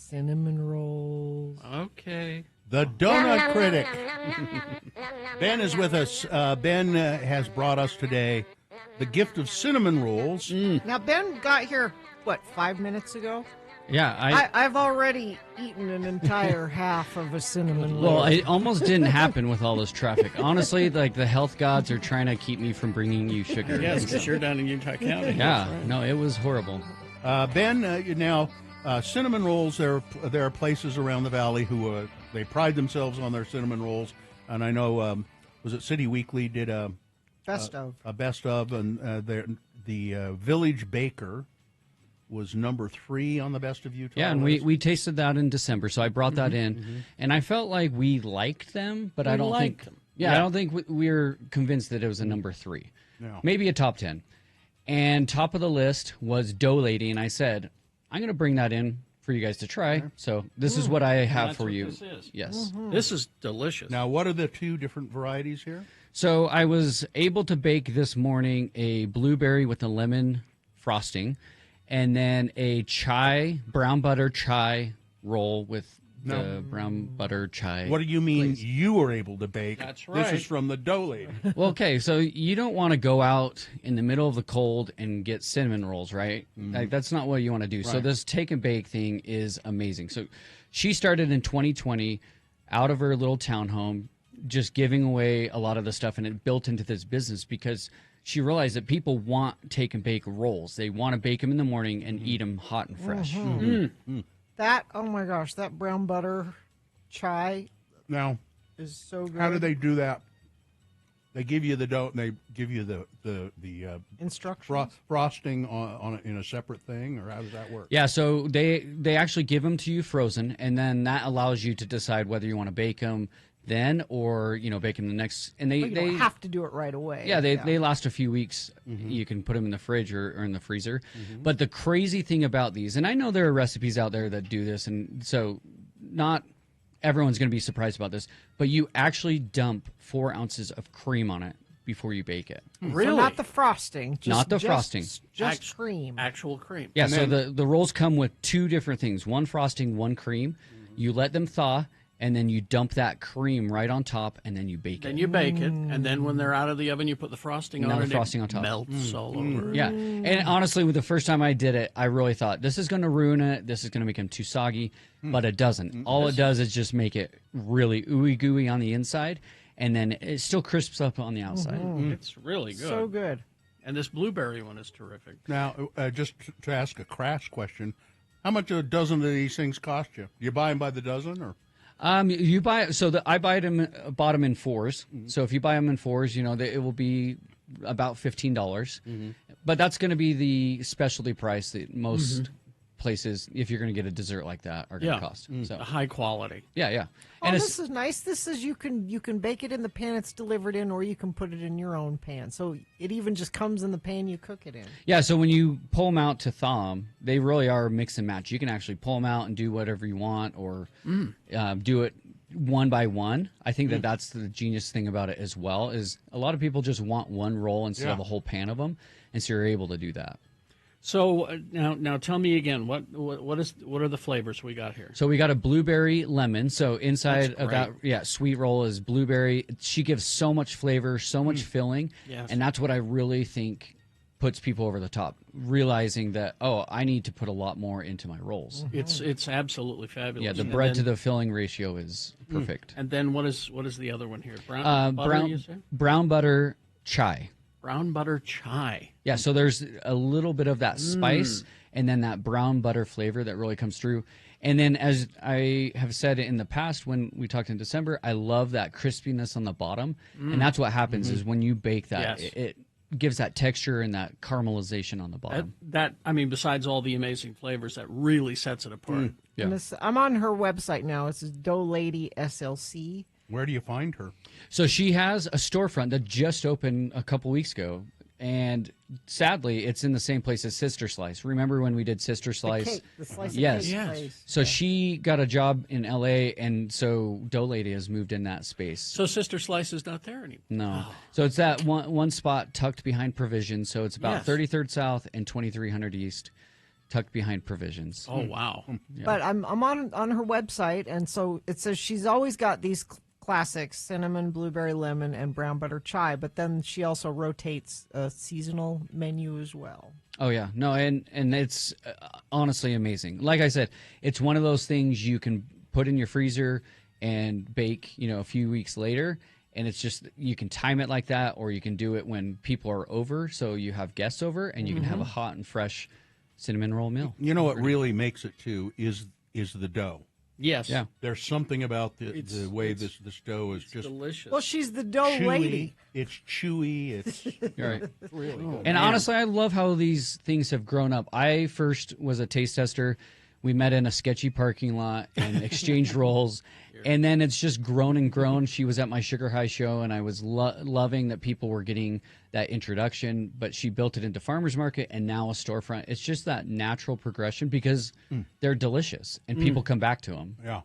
cinnamon rolls. Okay. The Donut Critic. Ben is with us. Ben has brought us today the gift of cinnamon rolls. Now, Ben got here, 5 minutes ago? Yeah, I've already eaten an entire half of a cinnamon roll. well, it almost didn't happen with all this traffic. Honestly, like the health gods are trying to keep me from bringing you sugar. Yes, because you're down in Utah County. Yeah, no, it was horrible. Ben, now cinnamon rolls. There are places around the valley who they pride themselves on their cinnamon rolls, and I know was it City Weekly did a best of, and the Village Baker was number 3 on the Best of Utah. Yeah, and we tasted that in December, so I brought that in, and I felt like we liked them, but I don't think them. Yeah, I don't think we're convinced that it was a number 3. No. Maybe a top 10. And top of the list was Dough Lady, and I said, I'm going to bring that in for you guys to try. So this is what I have for you. This is. Yes. This is delicious. Now, what are the 2 different varieties here? So I was able to bake this morning a blueberry with a lemon frosting, and then a brown butter chai roll with the brown butter chai. What do you mean you were able to bake? That's right. This is from the Dough Lady. Well, okay, so you don't want to go out in the middle of the cold and get cinnamon rolls, right? Like, that's not what you want to do. So Right. this take and bake thing is amazing. So she started in 2020 out of her little townhome, just giving away a lot of the stuff, and it built into this business because she realized that people want take and bake rolls. They want to bake them in the morning and eat them hot and fresh. That, oh my gosh, that brown butter chai Now, is so good. how do they do that? They give you the dough, and they give you the Instructions? frosting on it in a separate thing, or how does that work? Yeah, so they actually give them to you frozen, and then that allows you to decide whether you want to bake them then or bake them the next. And But you don't have to do it right away. Yeah, they last a few weeks. You can put them in the fridge or in the freezer. But the crazy thing about these, and I know there are recipes out there that do this, and so not everyone's going to be surprised about this, but you actually dump 4 ounces of cream on it before you bake it. Really? So not the frosting. Frosting. Just cream. Actual cream. Yeah, And so then- the rolls come with 2 different things, one frosting, one cream. You let them thaw, and then you dump that cream right on top, and then you bake Then it. you bake it, and then when they're out of the oven, you put the frosting on Now it. the frosting on top. It melts all over. Yeah, and honestly, with the first time I did it, I really thought this is going to ruin it. This is going to make them too soggy, but it doesn't. All it does is just make it really ooey gooey on the inside, and then it still crisps up on the outside. It's really good. So good. And this blueberry one is terrific. Now, just to ask a crass question, how much a dozen of these things cost you? You buy them by the dozen, or? You buy I bought them in 4s. So if you buy them in 4s, it will be about $15. But that's going to be the specialty price that most places, if you're going to get a dessert like that, are going to cost. So High quality. yeah. Oh, And this is nice. This is you can bake it in the pan it's delivered in, or you can put it in your own pan. So it even just comes in the pan you cook it in. yeah, so when you pull them out to thaw them, they really are mix and match. You can actually pull them out and do whatever you want, or do it one by one. I think that's the genius thing about it as well, is a lot of people just want one roll instead of a whole pan of them, and so you're able to do that. So now tell me again, what are the flavors we got here? So we got a blueberry lemon. So inside That's of that, sweet roll is blueberry. She gives so much flavor, so much filling, Yes. and that's what I really think puts people over the top, realizing that, I need to put a lot more into my rolls. It's absolutely fabulous. Yeah, the And bread then- to the filling ratio is perfect. And then what is the other one here? Brown butter, you said? Brown butter chai. Brown butter chai. Yeah, so there's a little bit of that spice and then that brown butter flavor that really comes through. And then, as I have said in the past when we talked in December, I love that crispiness on the bottom. And that's what happens is when you bake that, Yes. it gives that texture and that caramelization on the bottom. Besides all the amazing flavors, that really sets it apart. Yeah. And I'm on her website now. It's Dough Lady SLC. Where do you find her? So she has a storefront that just opened a couple weeks ago. And sadly, it's in the same place as Sister Slice. Remember when we did Sister Slice? The cake, the slice Yes. of cake Yes. place. So she got a job in LA, and so Dough Lady has moved in that space. So Sister Slice is not there anymore. No. So it's that one spot tucked behind Provision. So it's about Yes. 33rd South and 2300 East. tucked behind provisions. Oh, wow. But I'm on her website, and so it says she's always got these classics: cinnamon, blueberry, lemon, and brown butter chai. But then she also rotates a seasonal menu as well. Oh yeah, no, and it's honestly amazing. Like I said, it's one of those things you can put in your freezer and bake, a few weeks later, and it's just you can time it like that, or you can do it when people are over, so you have guests over, and you can have a hot and fresh cinnamon roll meal. You know what really makes it too is the dough. Yes. Yeah. There's something about the way this dough is just delicious. Well, she's the dough chewy. lady. It's chewy. It's You're right. really good. And honestly, I love how these things have grown up. I first was a taste tester. We met in a sketchy parking lot and exchanged roles. And then it's just grown and grown. She was at my Sugar High show, and I was loving that people were getting that introduction. But she built it into farmer's market and now a storefront. It's just that natural progression because they're delicious and people come back to them. Yeah.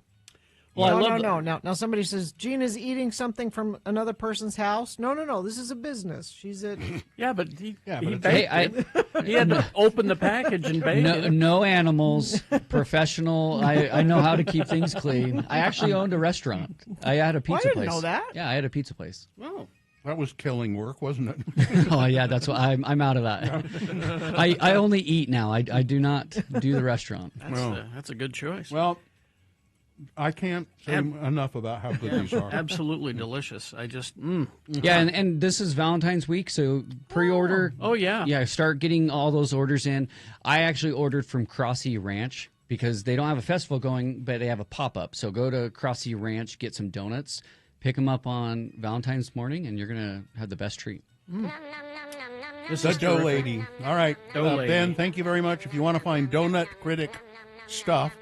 Well, No. Now somebody says Gina's eating something from another person's house. No. This is a business. She's at. Yeah, but he baked Hey, it. He had to open the package and bake it. no animals, professional. I know how to keep things clean. I actually owned a restaurant. I had a pizza didn't place. know that. Yeah, I had a pizza place. Oh. That was killing work, wasn't it? Oh yeah, that's why I'm out of that. I only eat now. I do not do the restaurant. That's a good choice. Well, I can't say enough about how good these are. Absolutely delicious. I just, Yeah, and this is Valentine's week, so pre-order. Oh, yeah. Yeah, start getting all those orders in. I actually ordered from Crossy Ranch because they don't have a festival going, but they have a pop-up. So go to Crossy Ranch, get some donuts, pick them up on Valentine's morning, and you're going to have the best treat. This The is dough terrific. lady. All right. Dough lady. Ben, thank you very much. If you want to find Donut Critic stuff,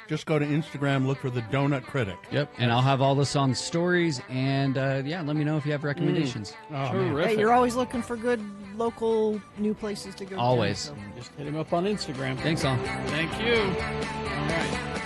just go to Instagram, look for the Donut Critic. Yep, and I'll have all this on stories, and let me know if you have recommendations. Oh, man. Terrific. Hey, you're always looking for good local new places to go. to, Always. so. Just hit him up on Instagram. Thanks, all. Thank you. All right.